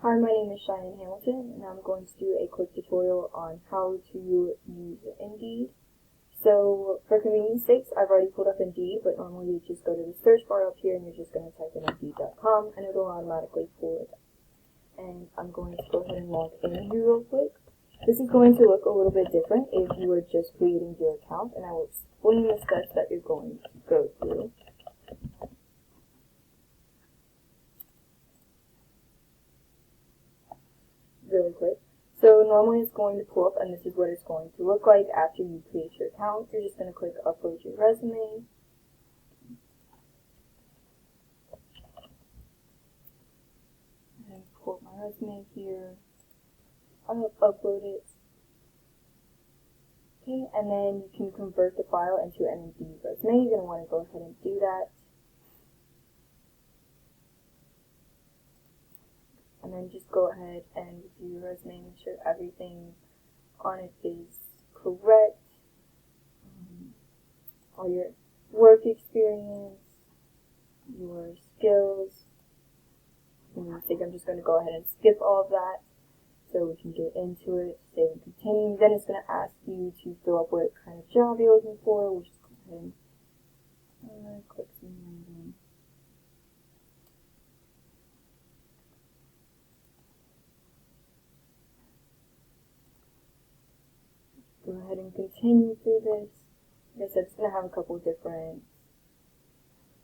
Hi, my name is Cheyenne Hamilton, and I'm going to do a quick tutorial on how to use Indeed. So, for convenience sakes, I've already pulled up Indeed, but normally you just go to the search bar up here and you're just going to type in Indeed.com and it'll automatically pull it up. And I'm going to go ahead and log in here real quick. This is going to look a little bit different if you were just creating your account, and I will explain the steps that you're going to go through. Really quick. So normally it's going to pull up, and this is what it's going to look like after you create your account. You're just going to click upload your resume. And pull up my resume here. I'll upload it. Okay, and then you can convert the file into an Indeed resume. You're going to want to go ahead and do that. And then just go ahead and review your resume, make sure everything on it is correct. All your work experience, your skills. And I think I'm just going to go ahead and skip all of that so we can get into it. Save and continue. Then it's going to ask you to fill up what kind of job you're looking for. We'll just go ahead and click some random. Go ahead and continue through this. Like I said, it's going to have a couple different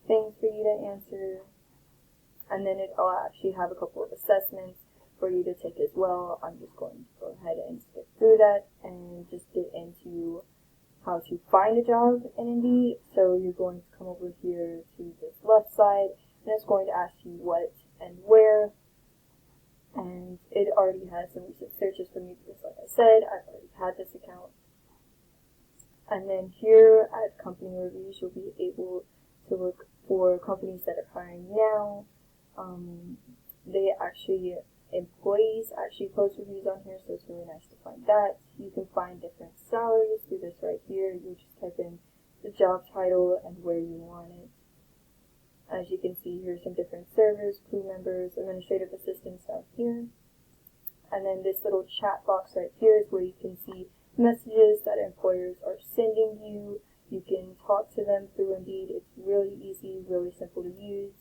things for you to answer. And then it'll actually have a couple of assessments for you to take as well. I'm just going to go ahead and skip through that and just get into how to find a job in Indeed. So you're going to come over here to this left side, and it's going to ask you what and where. And it already has some recent searches for me because, like I said, I've already had this account. And then here at company reviews, you'll be able to look for companies that are hiring now. Employees actually post reviews on here, so it's really nice to find that. You can find different salaries through this right here. You just type in the job title and where you want it. As you can see, here's some different servers, crew members, administrative assistants down here. And then this little chat box right here is where you can see messages that employers are sending you. You can talk to them through Indeed. It's really easy, really simple to use.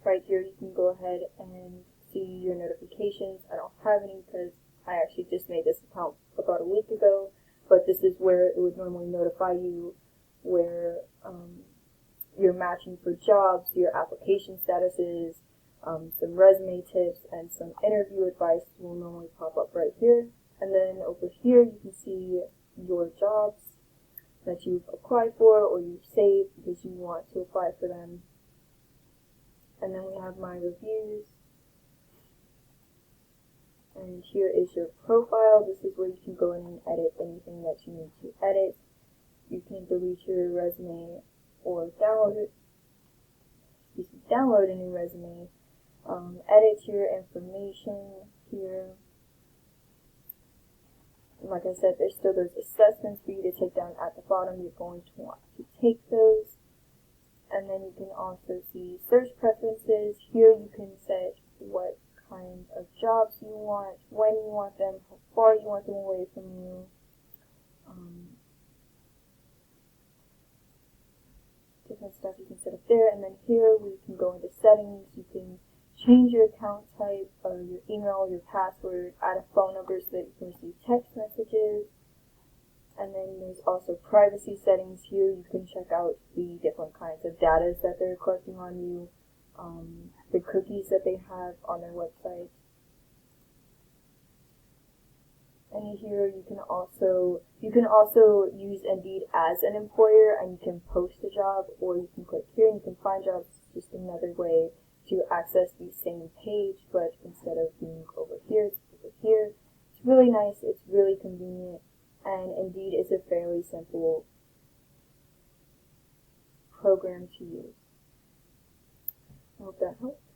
Right here you can go ahead and see your notifications. I don't have any because I actually just made this account about a week ago, but this is where it would normally notify you where you're matching for jobs, your application statuses, some resume tips, and some interview advice will normally pop up right here. And then over here you can see your jobs that you've applied for or you've saved because you want to apply for them. And then we have my reviews. And here is your profile. This is where you can go in and edit anything that you need to edit. You can delete your resume or download a new resume. Edit your information here. And like I said, there's still those assessments for you to take down at the bottom. You're going to want to take those. And then you can also see search preferences. Here you can set what kind of jobs you want, when you want them, how far you want them away from you. Different stuff you can set up there. And then here we can go into settings. You can change your account type, or your email, your password, add a phone number so that you can receive text messages. And then there's also privacy settings. Here you can check out the different kinds of data that they're collecting on you, the cookies that they have on their website. And here you can also use Indeed as an employer, and you can post a job, or you can click here and you can find jobs. It's just another way to access the same page, but instead of being over here, it's over here. It's really nice. It's really convenient. And Indeed is a fairly simple program to use. I hope that helps.